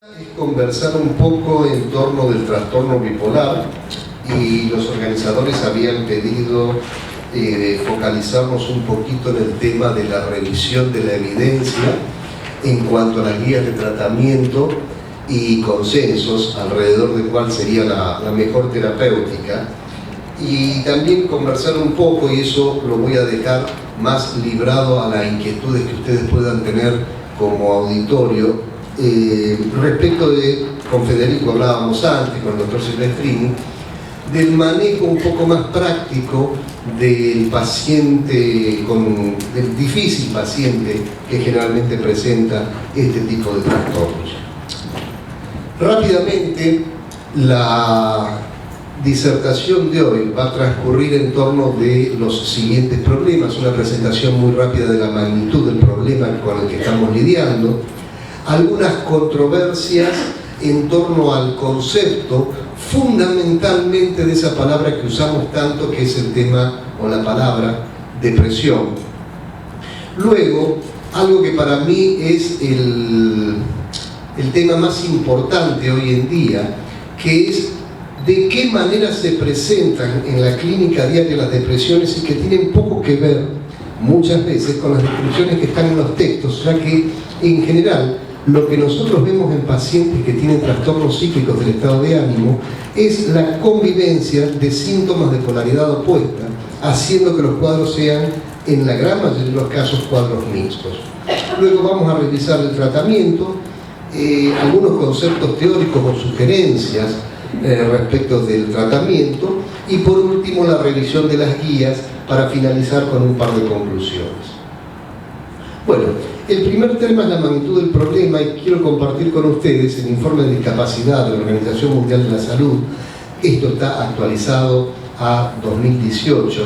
Es conversar un poco en torno del trastorno bipolar, y los organizadores habían pedido focalizarnos un poquito en el tema de la revisión de la evidencia en cuanto a las guías de tratamiento y consensos alrededor de cuál sería la mejor terapéutica, y también conversar un poco, y eso lo voy a dejar más librado a las inquietudes que ustedes puedan tener como auditorio, respecto de, con Federico hablábamos antes, con el doctor Silvestrini, del manejo un poco más práctico del paciente, del difícil paciente que generalmente presenta este tipo de trastornos. Rápidamente, la disertación de hoy va a transcurrir en torno de los siguientes problemas, una presentación muy rápida de la magnitud del problema con el que estamos lidiando, algunas controversias en torno al concepto fundamentalmente de esa palabra que usamos tanto, que es el tema o la palabra depresión. Luego, algo que para mí es el tema más importante hoy en día, que es de qué manera se presentan en la clínica diaria las depresiones, y que tienen poco que ver muchas veces con las descripciones que están en los textos, ya que en general lo que nosotros vemos en pacientes que tienen trastornos cíclicos del estado de ánimo es la convivencia de síntomas de polaridad opuesta, haciendo que los cuadros sean, en la gran mayoría de los casos, cuadros mixtos. Luego vamos a revisar el tratamiento, algunos conceptos teóricos o sugerencias respecto del tratamiento, y por último la revisión de las guías para finalizar con un par de conclusiones. Bueno, el primer tema es la magnitud del problema, y quiero compartir con ustedes el informe de discapacidad de la Organización Mundial de la Salud. Esto está actualizado a 2018,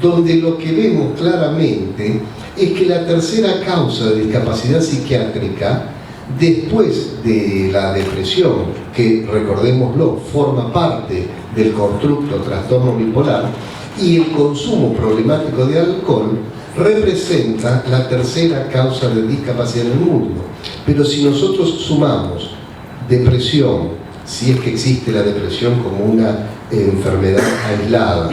donde lo que vemos claramente es que la tercera causa de discapacidad psiquiátrica, después de la depresión, que recordémoslo, forma parte del constructo trastorno bipolar, y el consumo problemático de alcohol, representa la tercera causa de discapacidad en el mundo. Pero si nosotros sumamos depresión, si es que existe la depresión como una enfermedad aislada,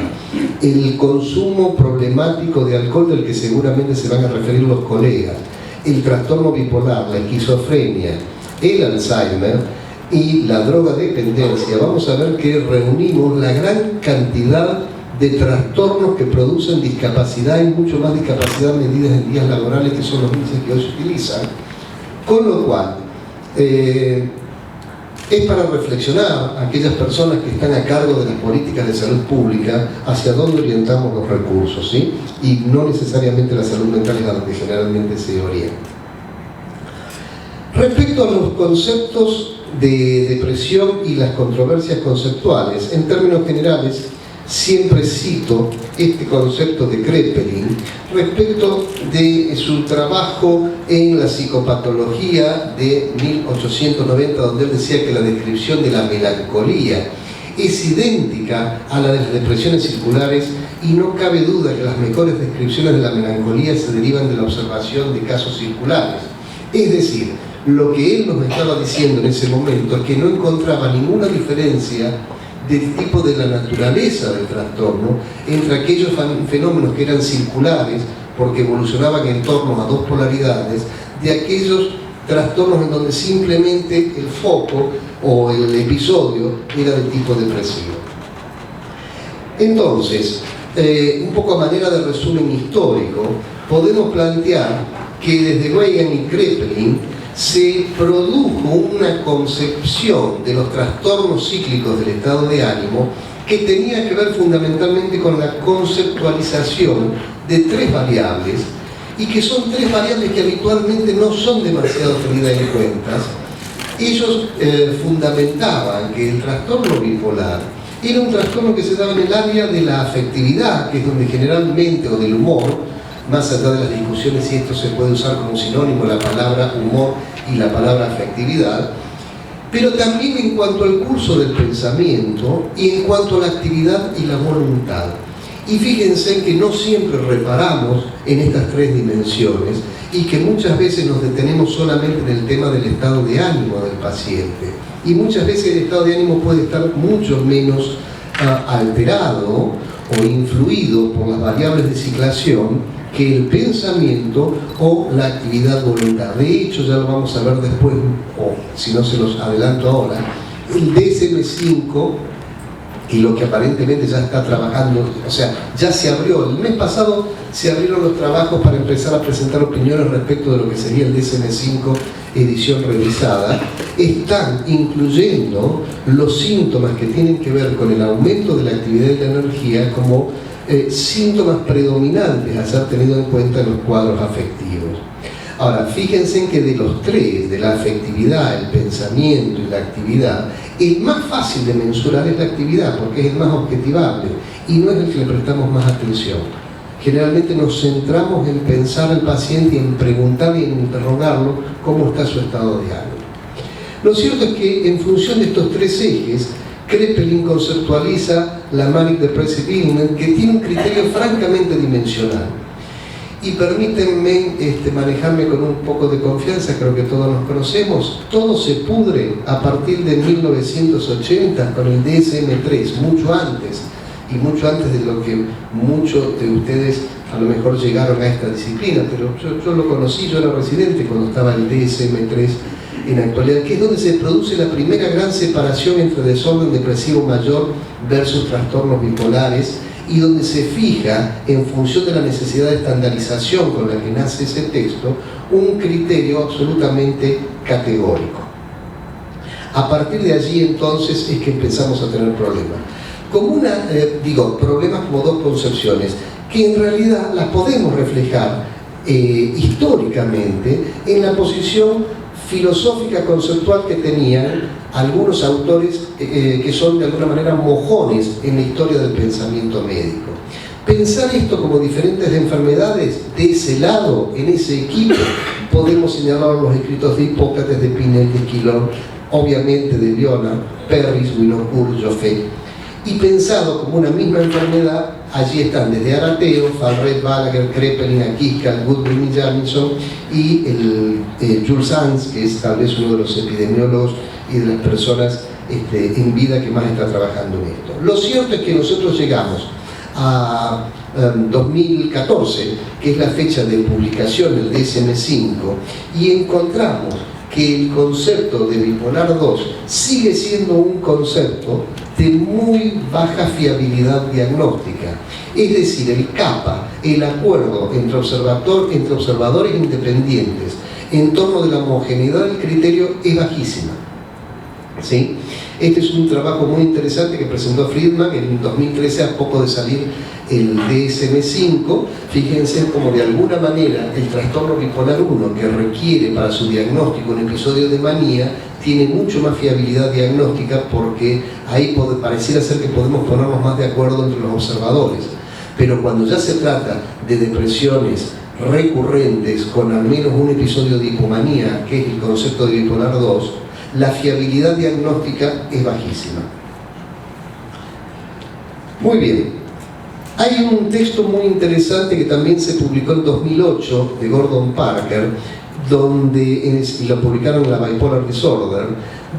el consumo problemático de alcohol, del que seguramente se van a referir los colegas, el trastorno bipolar, la esquizofrenia, el Alzheimer y la drogadependencia, vamos a ver que reunimos la gran cantidad de trastornos que producen discapacidad, y mucho más discapacidad medidas en días laborales, que son los índices que hoy se utilizan. Con lo cual, es para reflexionar a aquellas personas que están a cargo de las políticas de salud pública hacia dónde orientamos los recursos, ¿sí? Y no necesariamente la salud mental es a donde generalmente se orienta. Respecto a los conceptos de depresión y las controversias conceptuales, en términos generales, siempre cito este concepto de Kraepelin respecto de su trabajo en la psicopatología de 1890, donde él decía que la descripción de la melancolía es idéntica a la de las depresiones circulares, y no cabe duda que las mejores descripciones de la melancolía se derivan de la observación de casos circulares. Es decir, lo que él nos estaba diciendo en ese momento es que no encontraba ninguna diferencia del tipo de la naturaleza del trastorno entre aquellos fenómenos que eran circulares porque evolucionaban en torno a dos polaridades, de aquellos trastornos en donde simplemente el foco o el episodio era de tipo depresivo. Entonces, un poco a manera de resumen histórico, podemos plantear que desde Weygand y Kraepelin se produjo una concepción de los trastornos cíclicos del estado de ánimo que tenía que ver fundamentalmente con la conceptualización de tres variables, y que son tres variables que habitualmente no son demasiado tenidas en cuenta. Ellos fundamentaban que el trastorno bipolar era un trastorno que se daba en el área de la afectividad, que es donde generalmente, o del humor, más allá de las discusiones si esto se puede usar como sinónimo la palabra humor y la palabra afectividad, pero también en cuanto al curso del pensamiento y en cuanto a la actividad y la voluntad. Y fíjense que no siempre reparamos en estas tres dimensiones y que muchas veces nos detenemos solamente en el tema del estado de ánimo del paciente. Y muchas veces el estado de ánimo puede estar mucho menos alterado o influido por las variables de ciclación que el pensamiento o la actividad voluntaria. De hecho, ya lo vamos a ver después, o si no se los adelanto ahora, el DSM-5 y lo que aparentemente ya está trabajando, o sea, ya se abrió, el mes pasado se abrieron los trabajos para empezar a presentar opiniones respecto de lo que sería el DSM-5 edición revisada, están incluyendo los síntomas que tienen que ver con el aumento de la actividad y la energía como síntomas predominantes a ser tenido en cuenta en los cuadros afectivos. Ahora, fíjense que de los tres, de la afectividad, el pensamiento y la actividad, el más fácil de mensurar es la actividad, porque es el más objetivable y no es el que le prestamos más atención. Generalmente nos centramos en pensar al paciente y en preguntarle y en interrogarlo cómo está su estado de ánimo. Lo cierto es que en función de estos tres ejes, Kraepelin conceptualiza la Manic Depressive Illness, que tiene un criterio francamente dimensional. Y permítanme manejarme con un poco de confianza, creo que todos nos conocemos. Todo se pudre a partir de 1980 con el DSM-3, mucho antes de lo que muchos de ustedes a lo mejor llegaron a esta disciplina, pero yo lo conocí, yo era residente cuando estaba el DSM-3 en la actualidad, que es donde se produce la primera gran separación entre desorden depresivo mayor versus trastornos bipolares, y donde se fija, en función de la necesidad de estandarización con la que nace ese texto, un criterio absolutamente categórico. A partir de allí, entonces, es que empezamos a tener problemas. Problemas como dos concepciones, que en realidad las podemos reflejar históricamente en la posición filosófica conceptual que tenían algunos autores que son de alguna manera mojones en la historia del pensamiento médico. Pensar esto como diferentes enfermedades, de ese lado, en ese equipo, podemos señalar los escritos de Hipócrates, de Pinel, de Quilón, obviamente de Leonard, Perris, Winocourt, Joffé. Y pensado como una misma enfermedad, allí están desde Arateo, Falret, Balaguer, Kraepelin, Akiscal, Goodwin y Jamison, y Jules Sanz, que es tal vez uno de los epidemiólogos y de las personas en vida que más está trabajando en esto. Lo cierto es que nosotros llegamos a 2014, que es la fecha de publicación del DSM-5, y encontramos que el concepto de bipolar 2 sigue siendo un concepto de muy baja fiabilidad diagnóstica. Es decir, el CAPA, el acuerdo entre observadores independientes en torno de la homogeneidad del criterio, es bajísima. ¿Sí? Este es un trabajo muy interesante que presentó Friedman en 2013, a poco de salir el DSM-5. Fíjense cómo de alguna manera el trastorno bipolar 1, que requiere para su diagnóstico un episodio de manía, tiene mucho más fiabilidad diagnóstica, porque ahí pareciera ser que podemos ponernos más de acuerdo entre los observadores. Pero cuando ya se trata de depresiones recurrentes con al menos un episodio de hipomanía, que es el concepto de bipolar 2, la fiabilidad diagnóstica es bajísima. Muy bien. Hay un texto muy interesante que también se publicó en 2008 de Gordon Parker, y lo publicaron en la Bipolar Disorder,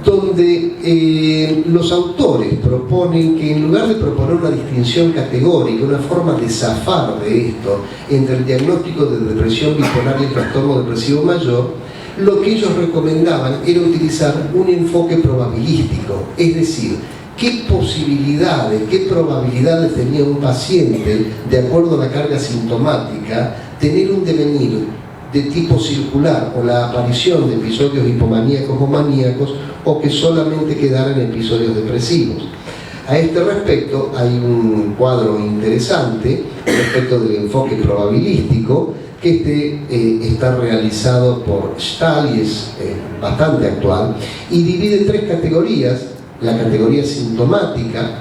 donde los autores proponen que en lugar de proponer una distinción categórica, una forma de zafar de esto entre el diagnóstico de depresión bipolar y el trastorno depresivo mayor, lo que ellos recomendaban era utilizar un enfoque probabilístico, es decir, qué probabilidades tenía un paciente, de acuerdo a la carga sintomática, tener un devenir de tipo circular, o la aparición de episodios hipomaníacos o maníacos, o que solamente quedaran episodios depresivos. A este respecto hay un cuadro interesante respecto del enfoque probabilístico, que está realizado por Stahl y es bastante actual, y divide en tres categorías: la categoría sintomática,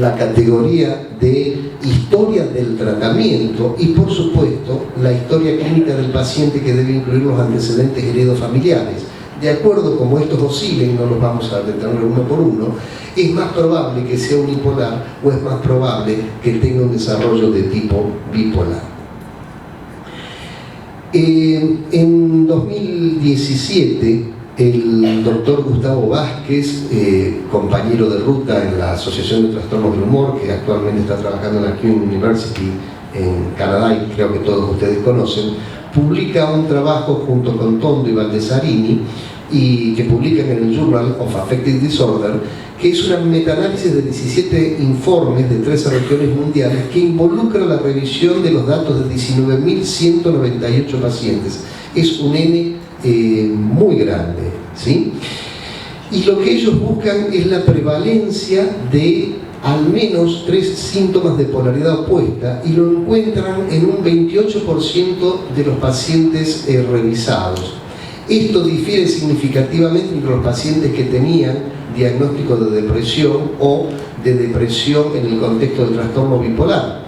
la categoría de historia del tratamiento y, por supuesto, la historia clínica del paciente, que debe incluir los antecedentes heredofamiliares. de acuerdo como estos oscilen, no los vamos a detener uno por uno, es más probable que sea unipolar o es más probable que tenga un desarrollo de tipo bipolar. En 2017, el doctor Gustavo Vázquez, compañero de ruta en la Asociación de Trastornos del Humor, que actualmente está trabajando en la Queen's University en Canadá y creo que todos ustedes conocen, publica un trabajo junto con Tondo y Baldessarini, y que publican en el Journal of Affective Disorder, que es una metaanálisis de 17 informes de 13 regiones mundiales que involucra la revisión de los datos de 19.198 pacientes. Es un N muy grande, ¿sí? Y lo que ellos buscan es la prevalencia de al menos 3 síntomas de polaridad opuesta, y lo encuentran en un 28% de los pacientes revisados. Esto difiere significativamente entre los pacientes que tenían diagnóstico de depresión o de depresión en el contexto del trastorno bipolar.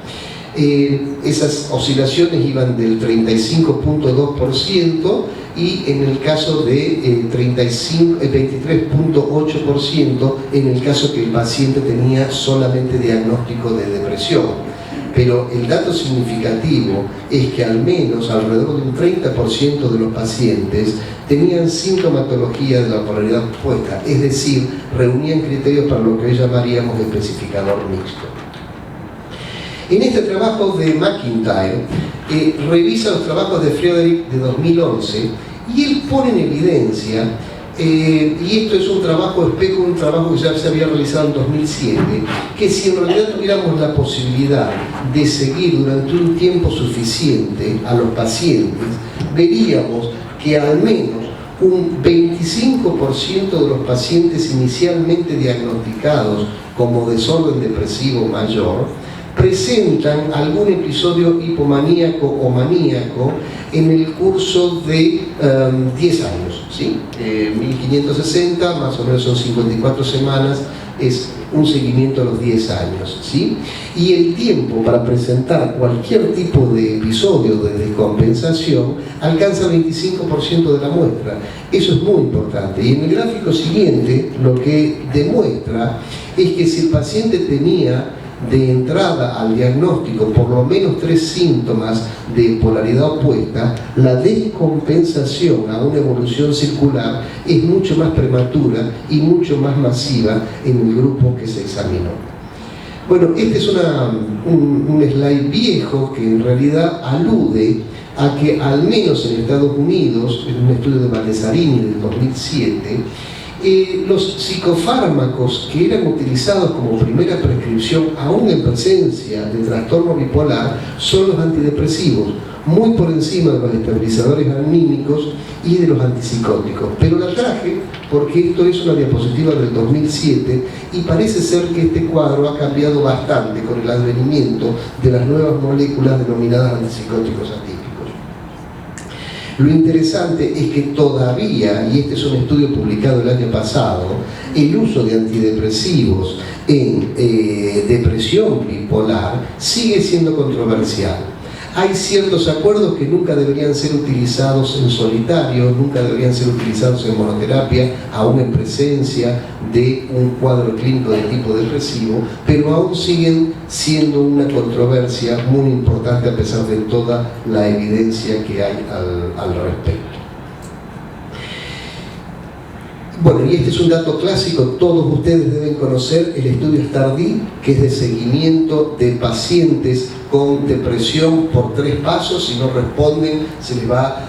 Esas oscilaciones iban del 35.2% y en el caso de 23.8% en el caso que el paciente tenía solamente diagnóstico de depresión. Pero el dato significativo es que al menos alrededor de un 30% de los pacientes tenían sintomatología de la polaridad opuesta, es decir, reunían criterios para lo que hoy llamaríamos especificador mixto. En este trabajo de McIntyre, revisa los trabajos de Friedrich de 2011 y él pone en evidencia, y esto es un trabajo espejo, un trabajo que ya se había realizado en 2007, que si en realidad tuviéramos la posibilidad de seguir durante un tiempo suficiente a los pacientes, veríamos que al menos un 25% de los pacientes inicialmente diagnosticados como desorden depresivo mayor presentan algún episodio hipomaníaco o maníaco en el curso de 10 años, ¿sí? 1560, más o menos son 54 semanas, es un seguimiento a los 10 años, ¿sí? Y el tiempo para presentar cualquier tipo de episodio de descompensación alcanza el 25% de la muestra. Eso es muy importante. Y en el gráfico siguiente lo que demuestra es que si el paciente tenía de entrada al diagnóstico por lo menos 3 síntomas de polaridad opuesta, la descompensación a una evolución circular es mucho más prematura y mucho más masiva en el grupo que se examinó. Bueno, este es un slide viejo que en realidad alude a que al menos en Estados Unidos, en un estudio de Baldessarini del 2007, los psicofármacos que eran utilizados como primera prescripción aún en presencia de trastorno bipolar son los antidepresivos, muy por encima de los estabilizadores anímicos y de los antipsicóticos. Pero la traje porque esto es una diapositiva del 2007 y parece ser que este cuadro ha cambiado bastante con el advenimiento de las nuevas moléculas denominadas antipsicóticos atípicos. Lo interesante es que todavía, y este es un estudio publicado el año pasado, el uso de antidepresivos en depresión bipolar sigue siendo controversial. Hay ciertos acuerdos que nunca deberían ser utilizados en solitario, nunca deberían ser utilizados en monoterapia, aún en presencia de un cuadro clínico de tipo depresivo, pero aún siguen siendo una controversia muy importante a pesar de toda la evidencia que hay al respecto. Bueno, y este es un dato clásico, todos ustedes deben conocer el estudio STAR-D, que es de seguimiento de pacientes con depresión por 3 pasos. Si no responden, se les va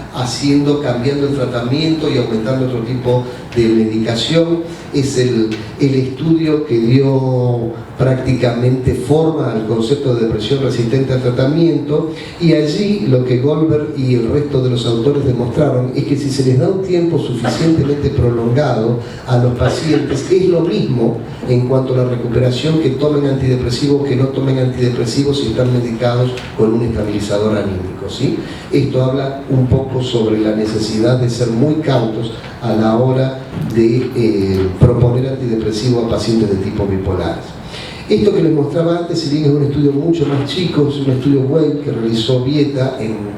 cambiando el tratamiento y aumentando otro tipo de medicación. Es el estudio que dio prácticamente forma al concepto de depresión resistente al tratamiento, y allí lo que Goldberg y el resto de los autores demostraron es que si se les da un tiempo suficientemente prolongado a los pacientes, es lo mismo en cuanto a la recuperación que tomen antidepresivos que no tomen antidepresivos si están medicados con un estabilizador anímico, ¿sí? Esto habla un poco sobre la necesidad de ser muy cautos a la hora de proponer antidepresivos a pacientes de tipo bipolares. Esto que les mostraba antes, si bien es un estudio mucho más chico, es un estudio web que realizó Vieta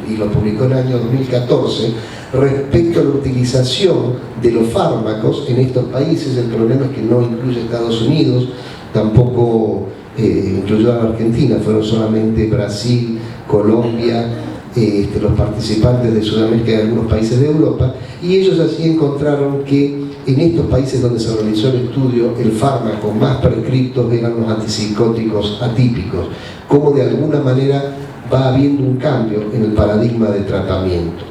y lo publicó en el año 2014, respecto a la utilización de los fármacos en estos países. El problema es que no incluye Estados Unidos, tampoco incluyó a Argentina, fueron solamente Brasil, Colombia, los participantes de Sudamérica y algunos países de Europa, y ellos así encontraron que en estos países donde se realizó el estudio, el fármaco más prescriptos eran los antipsicóticos atípicos, como de alguna manera va habiendo un cambio en el paradigma de tratamiento.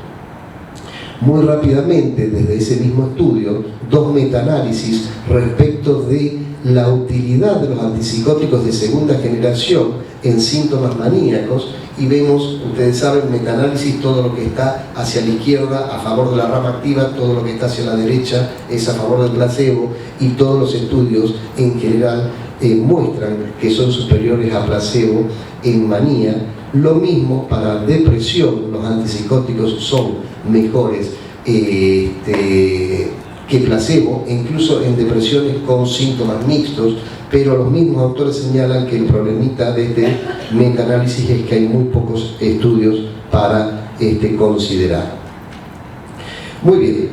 Muy rápidamente, desde ese mismo estudio, 2 metaanálisis respecto de la utilidad de los antipsicóticos de segunda generación en síntomas maníacos, y vemos, ustedes saben, metaanálisis, todo lo que está hacia la izquierda a favor de la rama activa, todo lo que está hacia la derecha es a favor del placebo, y todos los estudios en general muestran que son superiores a placebo en manía. Lo mismo para depresión, los antipsicóticos son mejores que placebo, incluso en depresiones con síntomas mixtos, pero los mismos autores señalan que el problemita de este metaanálisis es que hay muy pocos estudios para considerar. Muy bien,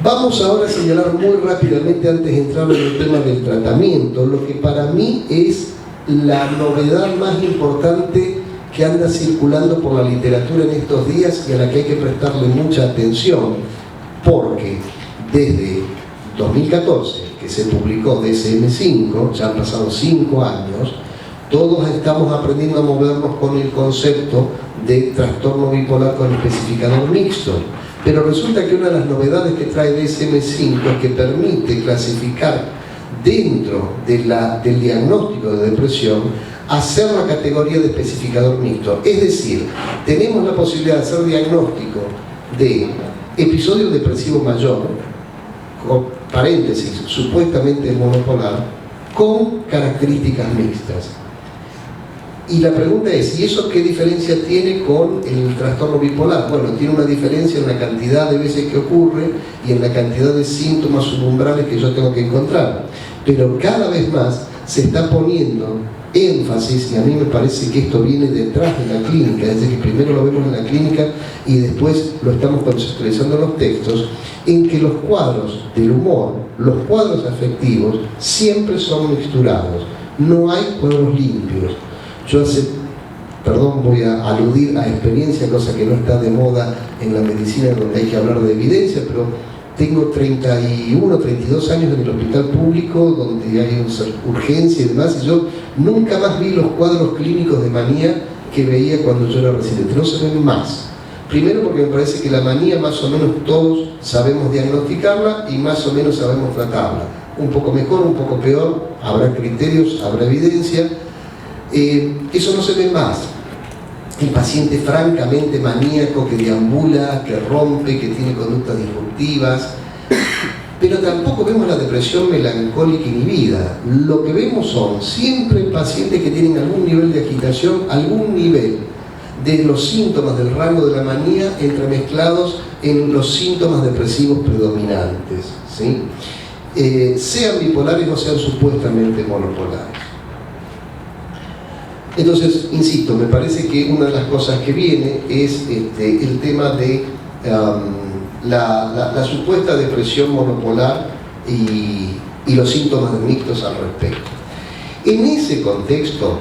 vamos ahora a señalar muy rápidamente, antes de entrar en el tema del tratamiento, lo que para mí es la novedad más importante que anda circulando por la literatura en estos días y a la que hay que prestarle mucha atención, porque desde 2014, que se publicó DSM-5, ya han pasado 5 años, todos estamos aprendiendo a movernos con el concepto de trastorno bipolar con especificador mixto. Pero resulta que una de las novedades que trae DSM-5 es que permite clasificar dentro del diagnóstico de depresión, hacer la categoría de especificador mixto. Es decir, tenemos la posibilidad de hacer diagnóstico de episodio depresivo mayor, con paréntesis, supuestamente monopolar, con características mixtas. Y la pregunta es, ¿y eso qué diferencia tiene con el trastorno bipolar? Bueno, tiene una diferencia en la cantidad de veces que ocurre y en la cantidad de síntomas subumbrales que yo tengo que encontrar. Pero cada vez más se está poniendo énfasis, y a mí me parece que esto viene detrás de la clínica, es decir, que primero lo vemos en la clínica y después lo estamos conceptualizando en los textos, en que los cuadros del humor, los cuadros afectivos, siempre son mixturados, no hay cuadros limpios. Yo voy a aludir a experiencia, cosa que no está de moda en la medicina donde hay que hablar de evidencia, pero tengo 31, 32 años en el hospital público donde hay urgencia y demás, y yo nunca más vi los cuadros clínicos de manía que veía cuando yo era residente. No se ven más. Primero porque me parece que la manía más o menos todos sabemos diagnosticarla y más o menos sabemos tratarla. Un poco mejor, un poco peor, habrá criterios, habrá evidencia. Eso no se ve más. El paciente francamente maníaco que deambula, que rompe, que tiene conductas disruptivas, pero tampoco vemos la depresión melancólica inhibida. Lo que vemos son siempre pacientes que tienen algún nivel de agitación, algún nivel de los síntomas del rango de la manía entremezclados en los síntomas depresivos predominantes, ¿sí? Sean bipolares o sean supuestamente monopolares. Entonces, insisto, me parece que una de las cosas que viene es el tema de la supuesta depresión monopolar y los síntomas mixtos al respecto. En ese contexto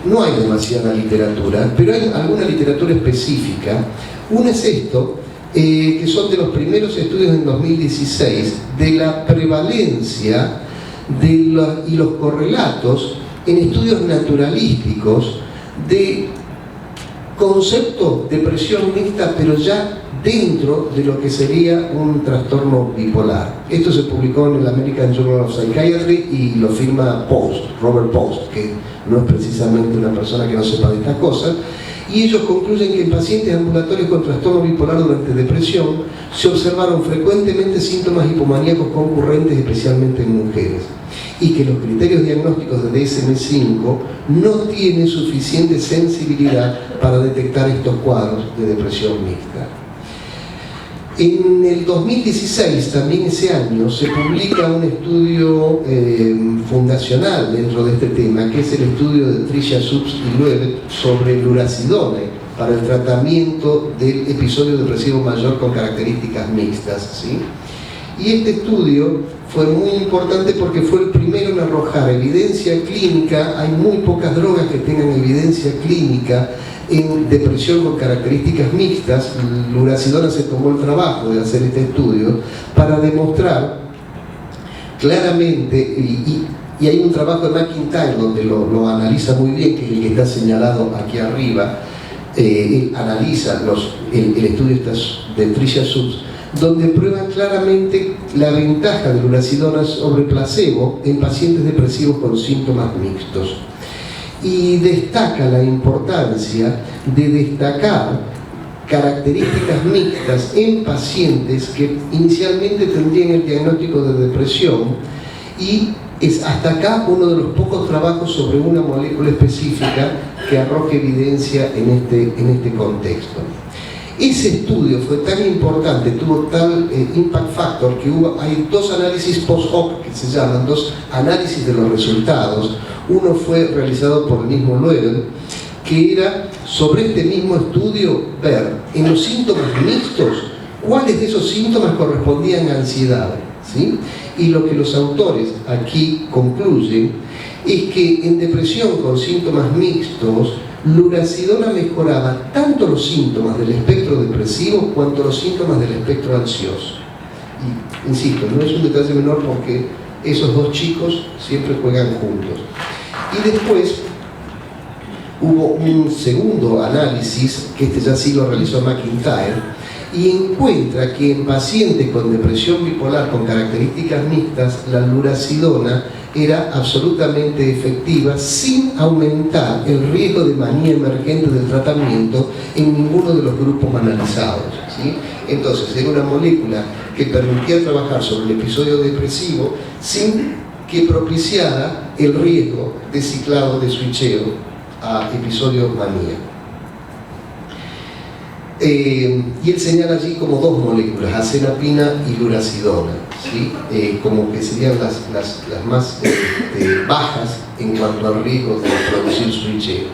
no hay demasiada literatura, pero hay alguna literatura específica. Una es esto, que son de los primeros estudios en 2016 de la prevalencia y los correlatos en estudios naturalísticos de concepto de depresión mixta, pero ya dentro de lo que sería un trastorno bipolar. Esto se publicó en el American Journal of Psychiatry y lo firma Robert Post, que no es precisamente una persona que no sepa de estas cosas, y ellos concluyen que en pacientes ambulatorios con trastorno bipolar durante depresión se observaron frecuentemente síntomas hipomaníacos concurrentes, especialmente en mujeres, y que los criterios diagnósticos de DSM-5 no tienen suficiente sensibilidad para detectar estos cuadros de depresión mixta. En el 2016, también ese año, se publica un estudio fundacional dentro de este tema, que es el estudio de Tricia Subs y Loewe sobre lurasidone para el tratamiento del episodio depresivo mayor con características mixtas, ¿sí? Y este estudio fue muy importante porque fue el primero en arrojar evidencia clínica. Hay muy pocas drogas que tengan evidencia clínica en depresión con características mixtas. Lurasidona se tomó el trabajo de hacer este estudio para demostrar claramente, y hay un trabajo de McIntyre donde lo analiza muy bien, que es el que está señalado aquí arriba. Analiza el estudio de Tricia Subs, donde prueban claramente la ventaja de lurasidona sobre placebo en pacientes depresivos con síntomas mixtos. Y destaca la importancia de destacar características mixtas en pacientes que inicialmente tendrían el diagnóstico de depresión, y es hasta acá uno de los pocos trabajos sobre una molécula específica que arroje evidencia en este contexto. Ese estudio fue tan importante, tuvo tal impact factor, que hay dos análisis post-hoc que se llaman, dos análisis de los resultados. Uno fue realizado por el mismo Loewe, que era sobre este mismo estudio ver en los síntomas mixtos cuáles de esos síntomas correspondían a ansiedad, ¿sí? Y lo que los autores aquí concluyen es que en depresión con síntomas mixtos, lurasidona mejoraba tanto los síntomas del espectro depresivo cuanto los síntomas del espectro ansioso. Y insisto, no es un detalle menor porque esos dos chicos siempre juegan juntos. Y después hubo un segundo análisis, que este ya sí lo realizó McIntyre, y encuentra que en pacientes con depresión bipolar con características mixtas, la lurasidona era absolutamente efectiva sin aumentar el riesgo de manía emergente del tratamiento en ninguno de los grupos analizados, ¿sí? Entonces, era una molécula que permitía trabajar sobre el episodio depresivo sin que propiciara el riesgo de ciclado de switcheo a episodio manía. Y él señala allí como dos moléculas, azenapina y lurasidona, ¿sí? Como que serían las más bajas en cuanto al riesgo de producir switcheo.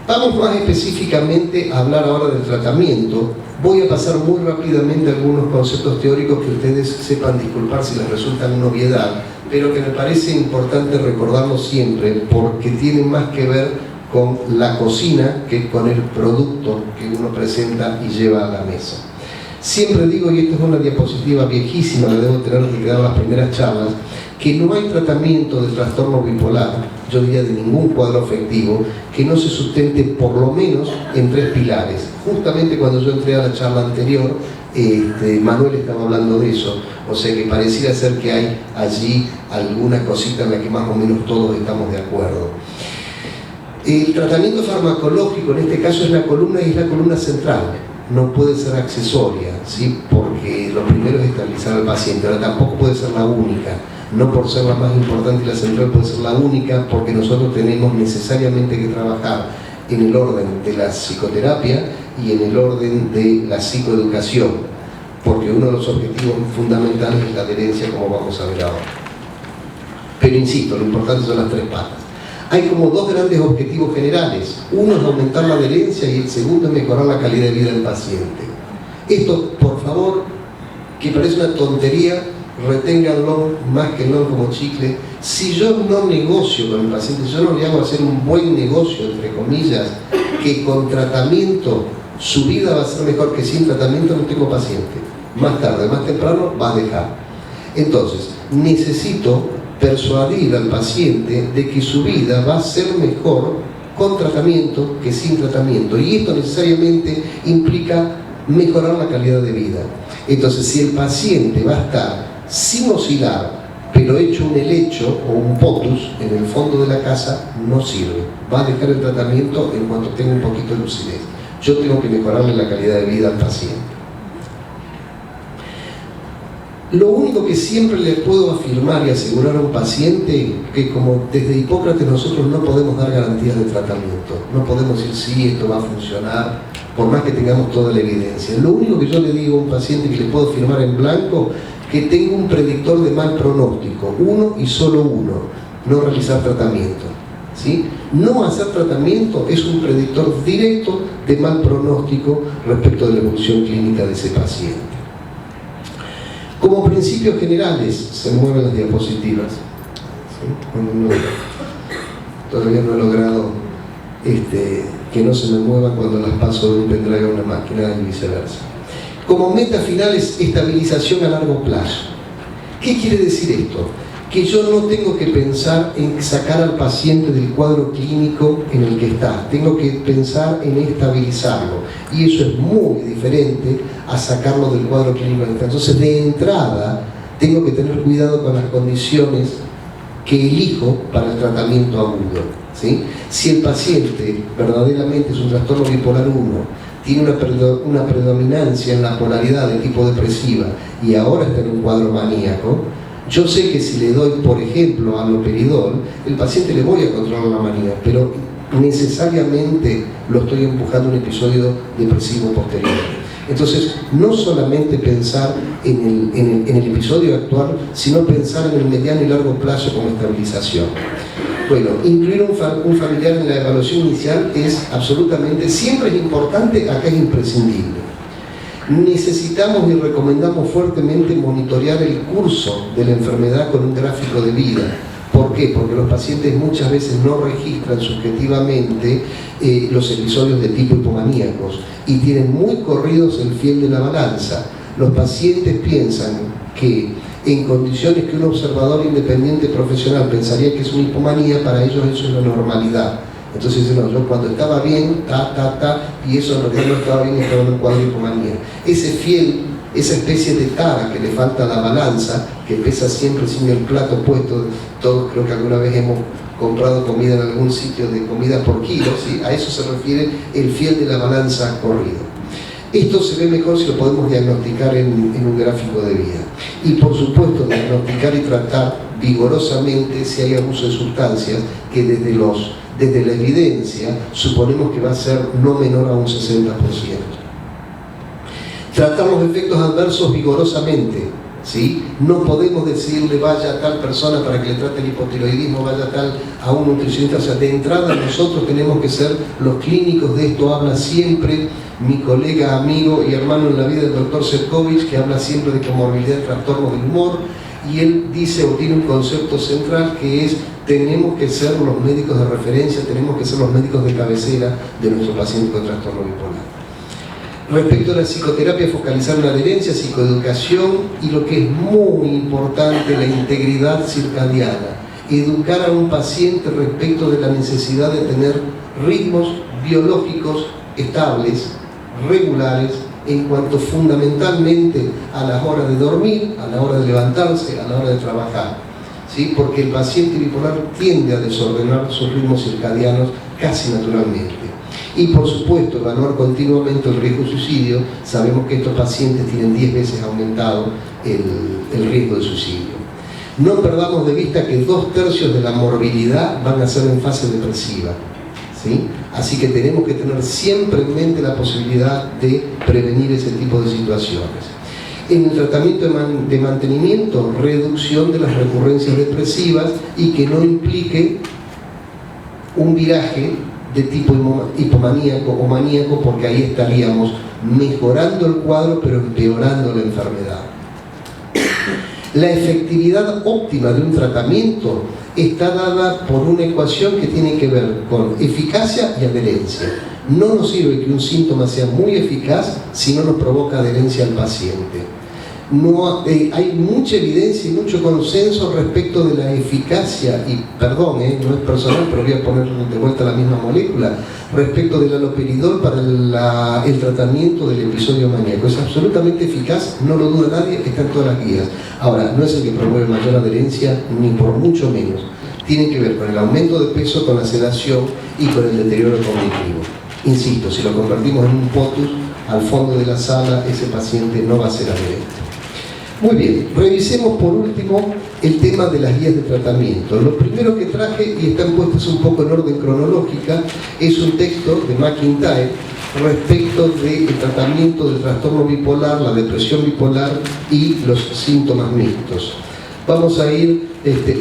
Vamos más específicamente a hablar ahora del tratamiento. Voy a pasar muy rápidamente algunos conceptos teóricos que ustedes sepan disculpar si les resultan una obviedad, pero que me parece importante recordarlos siempre porque tienen más que ver con la cocina que con el producto que uno presenta y lleva a la mesa. Siempre digo, y esta es una diapositiva viejísima, la debo tener que quedar en las primeras charlas, que no hay tratamiento de trastorno bipolar, yo diría de ningún cuadro afectivo, que no se sustente por lo menos en tres pilares. Justamente cuando yo entré a la charla anterior, Manuel estaba hablando de eso, o sea que pareciera ser que hay allí alguna cosita en la que más o menos todos estamos de acuerdo. El tratamiento farmacológico en este caso es la columna, y es la columna central, no puede ser accesoria, ¿sí? Porque lo primero es estabilizar al paciente, ahora tampoco puede ser la única, no por ser la más importante y la central puede ser la única, porque nosotros tenemos necesariamente que trabajar en el orden de la psicoterapia y en el orden de la psicoeducación, porque uno de los objetivos fundamentales es la adherencia, como vamos a ver ahora. Pero insisto, lo importante son las tres patas. Hay como dos grandes objetivos generales. Uno es aumentar la adherencia y el segundo es mejorar la calidad de vida del paciente. Esto, por favor, que parece una tontería, reténganlo más que no como chicle. Si yo no negocio con el paciente, yo no le hago hacer un buen negocio, entre comillas, que con tratamiento su vida va a ser mejor que sin tratamiento, no tengo paciente. Más tarde, más temprano, va a dejar. Entonces, necesito persuadir al paciente de que su vida va a ser mejor con tratamiento que sin tratamiento, y esto necesariamente implica mejorar la calidad de vida. Entonces, si el paciente va a estar sin oscilar, pero hecho un helecho o un potus en el fondo de la casa, no sirve, va a dejar el tratamiento en cuanto tenga un poquito de lucidez. Yo tengo que mejorarle la calidad de vida al paciente. Lo único que siempre le puedo afirmar y asegurar a un paciente, que como desde Hipócrates nosotros no podemos dar garantías de tratamiento, no podemos decir sí, esto va a funcionar, por más que tengamos toda la evidencia. Lo único que yo le digo a un paciente que le puedo firmar en blanco, que tenga un predictor de mal pronóstico, uno y solo uno, no realizar tratamiento, ¿sí? No hacer tratamiento es un predictor directo de mal pronóstico respecto de la evolución clínica de ese paciente. Como principios generales, se mueven las diapositivas, ¿sí? Todavía no he logrado que no se me muevan cuando las paso de un pendrive a una máquina y viceversa. Como meta final es estabilización a largo plazo. ¿Qué quiere decir esto? Que yo no tengo que pensar en sacar al paciente del cuadro clínico en el que está, tengo que pensar en estabilizarlo, y eso es muy diferente a sacarlo del cuadro clínico en el que está. Entonces, de entrada, tengo que tener cuidado con las condiciones que elijo para el tratamiento agudo, ¿sí? Si el paciente verdaderamente es un trastorno bipolar 1, tiene una predominancia en la polaridad de tipo depresiva y ahora está en un cuadro maníaco, yo sé que si le doy, por ejemplo, haloperidol, el paciente le voy a controlar la manía, pero necesariamente lo estoy empujando a un episodio depresivo posterior. Entonces, no solamente pensar en el episodio actual, sino pensar en el mediano y largo plazo como estabilización. Bueno, incluir un familiar en la evaluación inicial es absolutamente, siempre es importante, acá es imprescindible. Necesitamos y recomendamos fuertemente monitorear el curso de la enfermedad con un gráfico de vida. ¿Por qué? Porque los pacientes muchas veces no registran subjetivamente los episodios de tipo hipomaníacos y tienen muy corridos el fiel de la balanza. Los pacientes piensan que en condiciones que un observador independiente profesional pensaría que es una hipomanía, para ellos eso es la normalidad. Entonces dicen, no, yo cuando estaba bien, y eso en realidad no estaba bien, estaba en un cuadro de hipomanía. Ese fiel, esa especie de tara que le falta a la balanza, que pesa siempre sin el plato puesto, todos creo que alguna vez hemos comprado comida en algún sitio de comida por kilo, ¿sí? A eso se refiere el fiel de la balanza corrido. Esto se ve mejor si lo podemos diagnosticar en un gráfico de vida. Y por supuesto, diagnosticar y tratar vigorosamente si hay abuso de sustancias que desde la evidencia suponemos que va a ser no menor a un 60%. Tratar los efectos adversos vigorosamente, ¿sí? No podemos decirle vaya a tal persona para que le trate el hipotiroidismo, vaya a un nutricionista. O sea, de entrada nosotros tenemos que ser los clínicos de esto. Habla siempre mi colega, amigo y hermano en la vida, el doctor Sefcovic, que habla siempre de comorbilidad de trastornos del humor, y él dice o tiene un concepto central que es: tenemos que ser los médicos de referencia, tenemos que ser los médicos de cabecera de nuestro paciente con trastorno bipolar. Respecto a la psicoterapia, focalizar en la adherencia, psicoeducación y lo que es muy importante, la integridad circadiana. Educar a un paciente respecto de la necesidad de tener ritmos biológicos estables, regulares, en cuanto fundamentalmente a las horas de dormir, a la hora de levantarse, a la hora de trabajar, ¿sí? Porque el paciente bipolar tiende a desordenar sus ritmos circadianos casi naturalmente. Y por supuesto, evaluar continuamente el riesgo de suicidio. Sabemos que estos pacientes tienen 10 veces aumentado el riesgo de suicidio. No perdamos de vista que 2/3 de la morbilidad van a ser en fase depresiva, ¿sí? Así que tenemos que tener siempre en mente la posibilidad de prevenir ese tipo de situaciones. En el tratamiento de mantenimiento, reducción de las recurrencias depresivas y que no implique un viraje de tipo hipomaníaco o maníaco, porque ahí estaríamos mejorando el cuadro pero empeorando la enfermedad. La efectividad óptima de un tratamiento está dada por una ecuación que tiene que ver con eficacia y adherencia. No nos sirve que un síntoma sea muy eficaz si no nos provoca adherencia al paciente. No, hay mucha evidencia y mucho consenso respecto de la eficacia, y perdón, no es personal, pero voy a poner de vuelta la misma molécula, respecto del haloperidol para el tratamiento del episodio maníaco. Es absolutamente eficaz, no lo duda nadie, está en todas las guías. Ahora, no es el que promueve mayor adherencia, ni por mucho menos. Tiene que ver con el aumento de peso, con la sedación y con el deterioro cognitivo. Insisto, si lo convertimos en un POTUS, al fondo de la sala, ese paciente no va a ser adherente. Muy bien, revisemos por último el tema de las guías de tratamiento. Lo primero que traje, y están puestas un poco en orden cronológica, es un texto de McIntyre respecto del tratamiento del trastorno bipolar, la depresión bipolar y los síntomas mixtos. Vamos a ir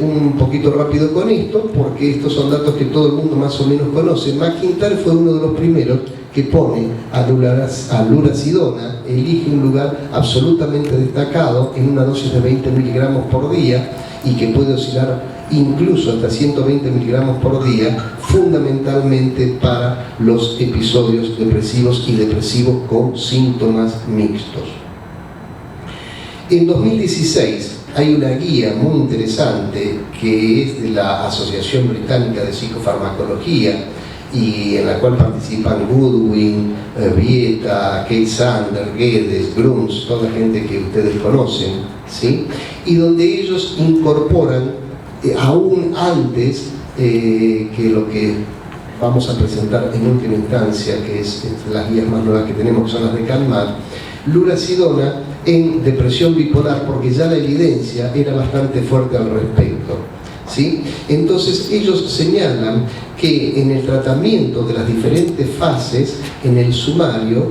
un poquito rápido con esto, porque estos son datos que todo el mundo más o menos conoce. McIntyre fue uno de los primeros que pone a lurasidona, elige un lugar absolutamente destacado en una dosis de 20 miligramos por día y que puede oscilar incluso hasta 120 miligramos por día, fundamentalmente para los episodios depresivos y depresivos con síntomas mixtos. En 2016 hay una guía muy interesante que es de la Asociación Británica de Psicofarmacología y en la cual participan Goodwin, Vieta, Kate Sander, Guedes, Grunz, toda gente que ustedes conocen, ¿sí? Y donde ellos incorporan aún antes que lo que vamos a presentar en última instancia, que es las guías más nuevas que tenemos, que son las de CanMat, lurasidona en depresión bipolar, porque ya la evidencia era bastante fuerte al respecto, ¿sí? Entonces ellos señalan que en el tratamiento de las diferentes fases, en el sumario,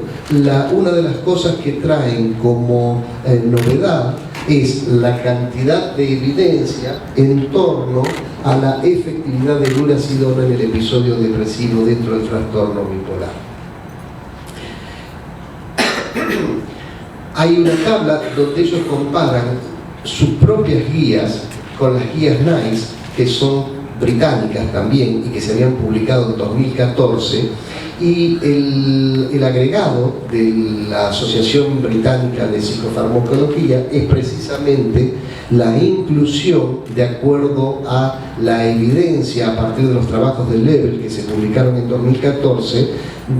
una de las cosas que traen como novedad es la cantidad de evidencia en torno a la efectividad de lurasidona en el episodio depresivo dentro del trastorno bipolar. Hay una tabla donde ellos comparan sus propias guías con las guías NICE, que son británicas también y que se habían publicado en 2014, y el agregado de la Asociación Británica de Psicofarmacología es precisamente la inclusión, de acuerdo a la evidencia a partir de los trabajos de Level que se publicaron en 2014,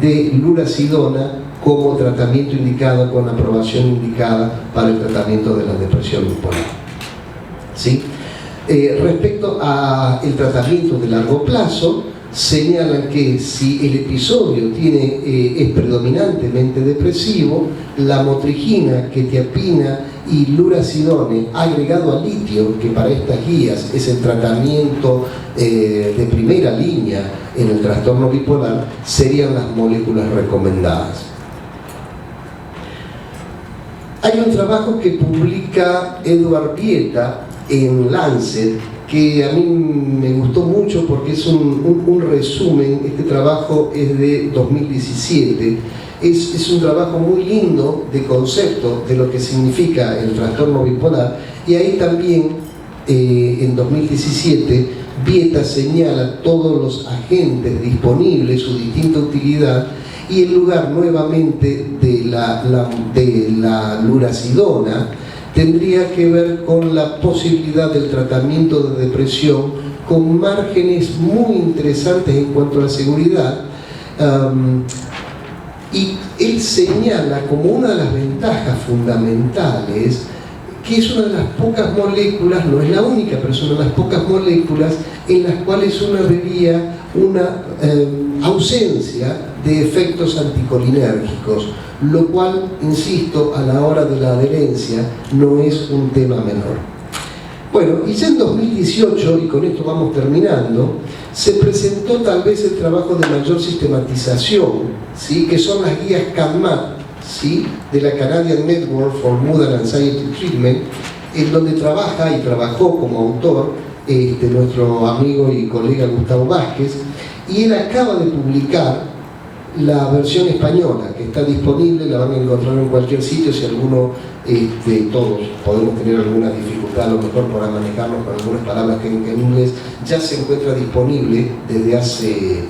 de lurasidona como tratamiento indicado, con aprobación indicada para el tratamiento de la depresión bipolar, ¿sí? Respecto al tratamiento de largo plazo, señalan que si el episodio es predominantemente depresivo, la motrigina, quetiapina y lurasidone agregado a litio, que para estas guías es el tratamiento de primera línea en el trastorno bipolar, serían las moléculas recomendadas. Hay un trabajo que publica Edward Vieta en Lancet, que a mí me gustó mucho porque es un resumen. Este trabajo es de 2017, es un trabajo muy lindo de concepto de lo que significa el trastorno bipolar, y ahí también en 2017 Vieta señala todos los agentes disponibles, su distinta utilidad, y el lugar nuevamente de la lurasidona tendría que ver con la posibilidad del tratamiento de depresión con márgenes muy interesantes en cuanto a la seguridad, y él señala como una de las ventajas fundamentales que es una de las pocas moléculas, no es la única, pero es una de las pocas moléculas en las cuales uno vería una ausencia de efectos anticolinérgicos, lo cual, insisto, a la hora de la adherencia no es un tema menor. Bueno, y ya en 2018, y con esto vamos terminando, se presentó tal vez el trabajo de mayor sistematización, ¿sí? Que son las guías CanMat, ¿sí? De la Canadian Network for Mood and Anxiety Treatment, en donde trabaja y trabajó como autor nuestro amigo y colega Gustavo Vázquez, y él acaba de publicar la versión española, que está disponible, la van a encontrar en cualquier sitio. Si alguno, todos podemos tener alguna dificultad a lo mejor para manejarnos con algunas palabras que en inglés, ya se encuentra disponible desde hace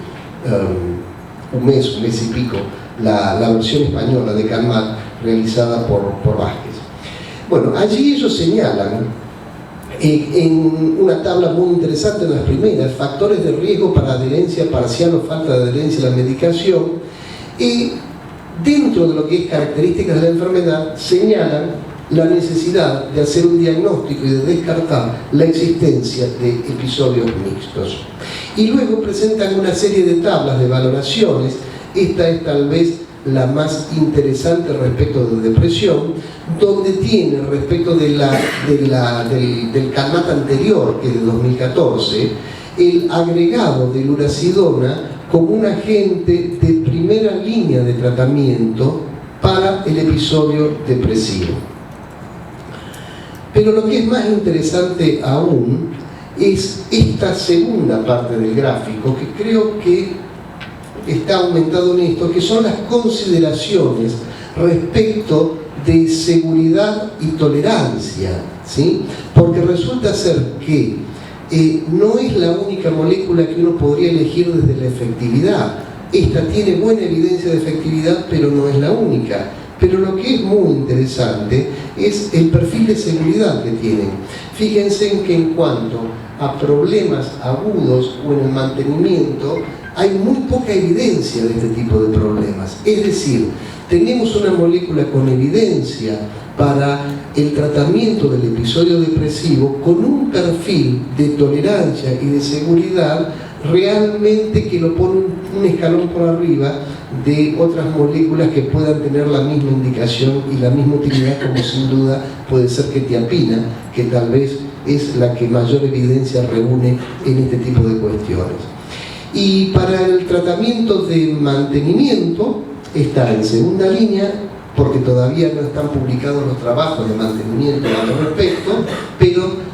un mes y pico, la versión española de CanMat realizada por Vázquez. Bueno, allí ellos señalan en una tabla muy interesante, en las primeras, factores de riesgo para adherencia parcial o falta de adherencia a la medicación, y dentro de lo que es características de la enfermedad señalan la necesidad de hacer un diagnóstico y de descartar la existencia de episodios mixtos. Y luego presentan una serie de tablas de valoraciones. Esta es tal vez la más interesante respecto de depresión, donde tiene respecto del CANMAT anterior, que es de 2014, el agregado de lurasidona como un agente de primera línea de tratamiento para el episodio depresivo. Pero lo que es más interesante aún es esta segunda parte del gráfico, que creo que está aumentado en esto, que son las consideraciones respecto de seguridad y tolerancia, ¿sí? Porque resulta ser que no es la única molécula que uno podría elegir desde la efectividad. Esta tiene buena evidencia de efectividad, pero no es la única. Pero lo que es muy interesante es el perfil de seguridad que tienen. Fíjense en que en cuanto a problemas agudos o en el mantenimiento, hay muy poca evidencia de este tipo de problemas. Es decir, tenemos una molécula con evidencia para el tratamiento del episodio depresivo con un perfil de tolerancia y de seguridad realmente que lo pone un escalón por arriba de otras moléculas que puedan tener la misma indicación y la misma utilidad, como sin duda puede ser quetiapina, que tal vez es la que mayor evidencia reúne en este tipo de cuestiones. Y para el tratamiento de mantenimiento está en segunda línea, porque todavía no están publicados los trabajos de mantenimiento al respecto, pero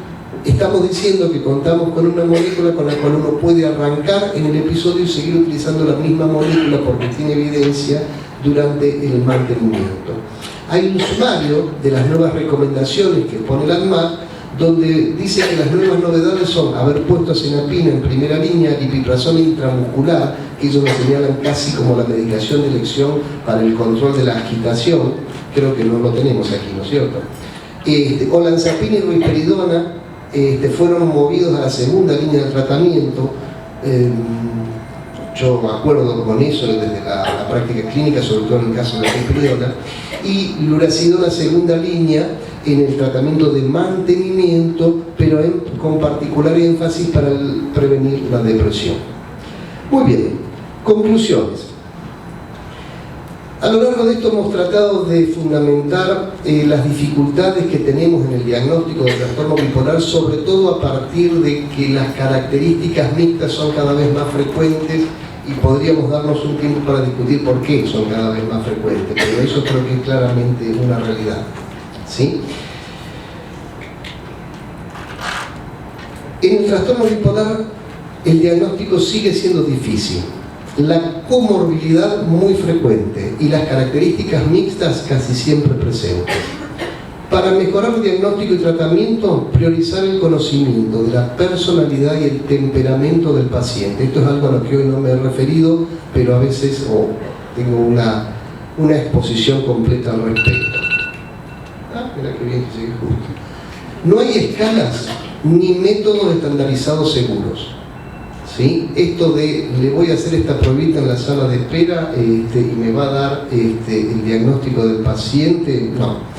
estamos diciendo que contamos con una molécula con la cual uno puede arrancar en el episodio y seguir utilizando la misma molécula porque tiene evidencia durante el mantenimiento. Hay un sumario de las nuevas recomendaciones que pone el ANMAT, donde dice que las nuevas novedades son haber puesto asenapina en primera línea, lipiprazol intramuscular, que ellos lo señalan casi como la medicación de elección para el control de la agitación. Creo que no lo tenemos aquí, ¿no es cierto? Olanzapina y risperidona fueron movidos a la segunda línea de tratamiento. Yo me acuerdo con eso desde la práctica clínica, sobre todo en el caso de la risperidona, y lurasidona segunda línea en el tratamiento de mantenimiento, pero con particular énfasis para prevenir la depresión. Muy bien, conclusiones. A lo largo de esto hemos tratado de fundamentar las dificultades que tenemos en el diagnóstico del trastorno bipolar, sobre todo a partir de que las características mixtas son cada vez más frecuentes, y podríamos darnos un tiempo para discutir por qué son cada vez más frecuentes, pero eso creo que es claramente una realidad, ¿sí? En el trastorno bipolar el diagnóstico sigue siendo difícil, la comorbilidad muy frecuente y las características mixtas casi siempre presentes. Para mejorar el diagnóstico y tratamiento, priorizar el conocimiento de la personalidad y el temperamento del paciente. Esto es algo a lo que hoy no me he referido, pero a veces tengo una exposición completa al respecto. Mira qué bien que llegué justo. No hay escalas ni métodos estandarizados seguros, ¿sí? Esto de le voy a hacer esta pruebita en la sala de espera y me va a dar el diagnóstico del paciente, no.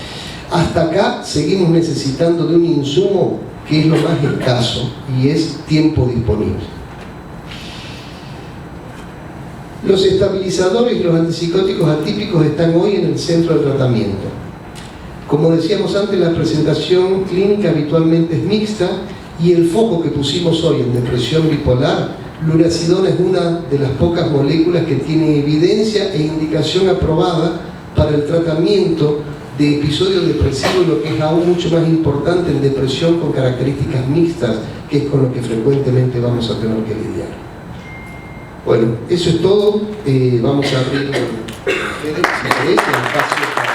Hasta acá seguimos necesitando de un insumo que es lo más escaso y es tiempo disponible. Los estabilizadores y los antipsicóticos atípicos están hoy en el centro del tratamiento. Como decíamos antes, la presentación clínica habitualmente es mixta y el foco que pusimos hoy en depresión bipolar, lurasidona es una de las pocas moléculas que tiene evidencia e indicación aprobada para el tratamiento de episodio depresivo y lo que es aún mucho más importante en depresión con características mixtas, que es con lo que frecuentemente vamos a tener que lidiar. Bueno, eso es todo. Vamos a abrir, si querés, el espacio para